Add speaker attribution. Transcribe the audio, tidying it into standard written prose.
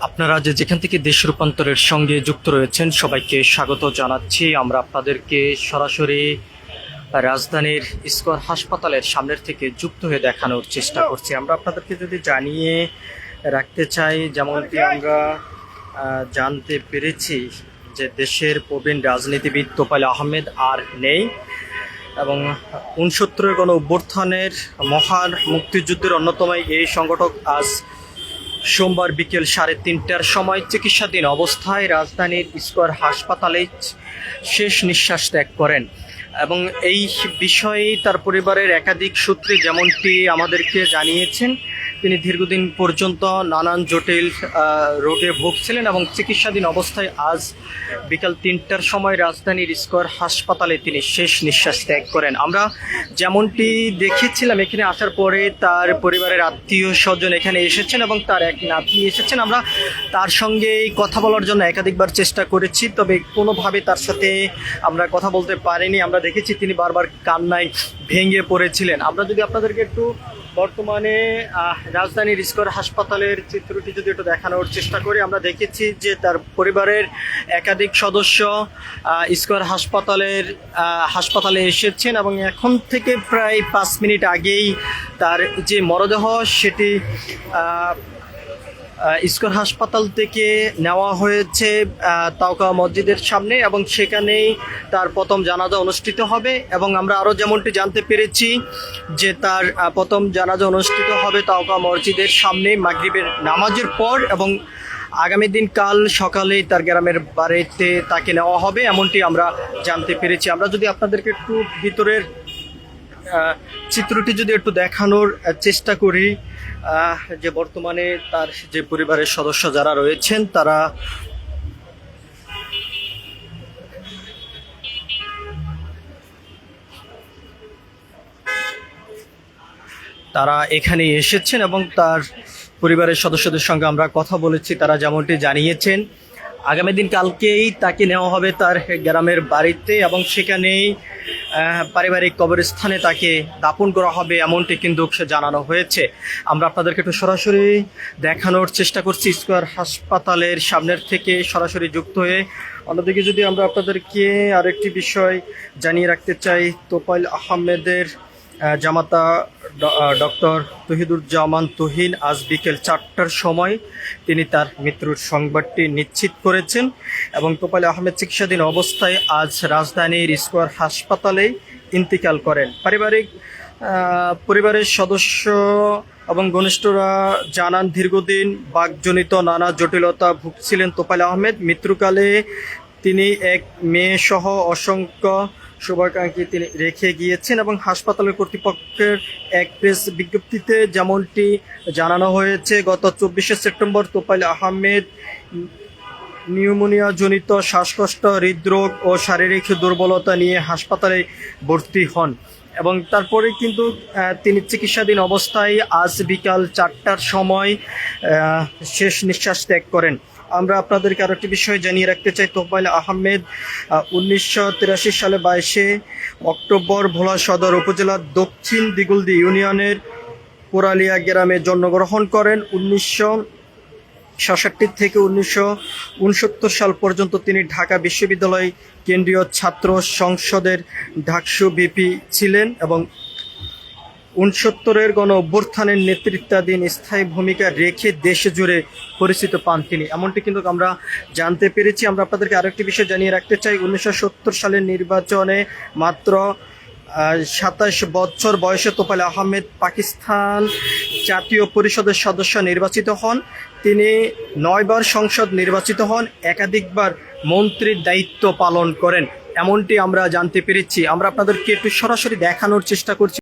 Speaker 1: আপনারা যেখান থেকে দেশ রূপান্তরের সঙ্গে যুক্ত রয়েছেন সবাইকে স্বাগত জানাচ্ছি। আমরা আপনাদেরকে সরাসরি রাজধানীর স্কয়ার হাসপাতালের সামনের থেকে যুক্ত হয়ে দেখানোর চেষ্টা করছি। আমরা আপনাদেরকে যদি জানিয়ে রাখতে চাই, যেমনটি আমরা জানতে পেরেছি যে দেশের প্রবীণ রাজনীতিবিদ তোফায়েল আহমেদ আর নেই এবং ৬৯-এর গণ অভ্যুত্থানের মহান মুক্তিযুদ্ধের অন্যতম এই সংগঠক আজ সোমবার বিকেল ৩:৩০টার সময় চিকিৎসাধীন অবস্থায় রাজধানীর স্কয়ার হাসপাতালে শেষ নিঃশ্বাস ত্যাগ করেন এবং এই বিষয়ে তার পরিবারের একাধিক সূত্রে যেমনটি আমাদেরকে জানিয়েছেন, তিনি দীর্ঘদিন পর্যন্ত নানান জটিল রোগে ভুগছিলেন এবং চিকিৎসাধীন অবস্থায় আজ বিকাল ৩টার সময় রাজধানীর স্কয়ার হাসপাতালে তিনি শেষ নিঃশ্বাস ত্যাগ করেন। আমরা যেমনটি দেখেছিলাম, এখানে আসার পরে তার পরিবারের আত্মীয় স্বজন এখানে এসেছেন এবং তার এক নাতি এসেছেন। আমরা তার সঙ্গে কথা বলার জন্য একাধিকবার চেষ্টা করেছি, তবে কোনোভাবে তার সাথে আমরা কথা বলতে পারিনি। আমরা দেখেছি তিনি বারবার কান্নায় ভেঙে পড়েছিলেন। আমরা যদি আপনাদেরকে একটু বর্তমানে রাজধানীর স্কয়ার হাসপাতালের চিত্রটি যদি একটু দেখানোর চেষ্টা করি, আমরা দেখেছি যে তার পরিবারের একাধিক সদস্য স্কয়ার হাসপাতালে এসেছেন এবং এখন থেকে প্রায় ৫ মিনিট আগেই তার যে মরদেহ সেটি স্কয়ার হাসপাতাল থেকে নেওয়া হয়েছে তাওকা মসজিদের সামনে এবং সেখানেই তার প্রথম জানাজা অনুষ্ঠিত হবে। এবং আমরা আরও যেমনটি জানতে পেরেছি যে তার প্রথম জানাজা অনুষ্ঠিত হবে তাওকা মসজিদের সামনে মাগরিবের নামাজের পর এবং আগামী দিন কাল সকালেই তার গ্রামের বাড়িতে তাকে নেওয়া হবে, এমনটি আমরা জানতে পেরেছি। আমরা যদি আপনাদেরকে একটু ভিতরের চিত্রটি যদি একটু দেখানোর চেষ্টা করি, যে বর্তমানে তার যে পরিবারের সদস্য যারা রয়েছেন তারা এখানে এসেছেন এবং তার পরিবারের সদস্যদের সঙ্গে আমরা কথা বলেছি। তারা যেমনটি জানিয়েছেন, আগামী দিন কালকেই তাকে নেওয়া হবে তার গ্রামের বাড়িতে এবং সেখানেই পারিবারিক কবরস্থানে তাকে দাফন করা হবে, এমনটি কিন্তু জানানো হয়েছে। আমরা আপনাদেরকে একটু সরাসরি দেখানোর চেষ্টা করছি স্কয়ার হাসপাতালের সামনের থেকে সরাসরি যুক্ত হয়ে। অন্যদিকে যদি আমরা আপনাদেরকে আরেকটি বিষয় জানিয়ে রাখতে চাই, তোফায়েল আহমেদের জামাতা ডক্টর তহিদুজ্জামান তুহিন আজ বিকেল ৪টার সময় তিনি তার মৃত্যুর সংবাদটি নিশ্চিত করেছেন এবং তোফায়েল আহমেদ চিকিৎসাধীন অবস্থায় আজ রাজধানীর স্কয়ার হাসপাতালে ইন্তিকাল করেন। পরিবারের সদস্য এবং ঘনিষ্ঠরা জানান, দীর্ঘদিন বাকজনিত নানা জটিলতা ভুগছিলেন তোফায়েল আহমেদ। মৃত্যুকালে তিনি এক মেয়ে সহ অসংখ্য শুভাকাঙ্ক্ষী তিনি রেখে গিয়েছেন এবং হাসপাতালের কর্তৃপক্ষের এক প্রেস বিজ্ঞপ্তিতে যেমনটি জানানো হয়েছে, গত ২৪শে সেপ্টেম্বর তোফায়েল আহমেদ নিউমোনিয়া জনিত শ্বাসকষ্ট, হৃদরোগ ও শারীরিক দুর্বলতা নিয়ে হাসপাতালে ভর্তি হন এবং তারপরে কিন্তু তিনি চিকিৎসাধীন অবস্থায় আজ বিকাল ৪টার সময় শেষ নিঃশ্বাস ত্যাগ করেন। আমরা আপনাদেরকে আরও একটি বিষয় জানিয়ে রাখতে চাই, তোফায়েল আহমেদ ১৯৮৩ সালে ২২শে অক্টোবর ভোলা সদর উপজেলার দক্ষিণ দিগুলদি ইউনিয়নের পোরালিয়া গ্রামে জন্মগ্রহণ করেন। ১৯৬৭ থেকে ১৯৬৯ সাল পর্যন্ত তিনি ঢাকা বিশ্ববিদ্যালয় কেন্দ্রীয় ছাত্র সংসদের ডাকসু ভিপি ছিলেন এবং ৬৯-এর গণ অভ্যুত্থানের নেতৃত্বাধীন স্থায়ী ভূমিকা রেখে দেশে জুড়ে পরিচিত পান তিনি, এমনটি কিন্তু আমরা জানতে পেরেছি। আমরা আপনাদেরকে আরেকটি বিষয় জানিয়ে রাখতে চাই, ১৯৭০ সালের নির্বাচনে মাত্র ২৭ বছর বয়সে তোফায়েল আহমেদ পাকিস্তান জাতীয় পরিষদের সদস্য নির্বাচিত হন। তিনি ৯ বার সংসদ নির্বাচিত হন, একাধিকবার মন্ত্রীর দায়িত্ব পালন করেন, এমনটি আমরা জানতে পেরেছি। আমরা আপনাদেরকে একটু সরাসরি দেখানোর চেষ্টা করছি।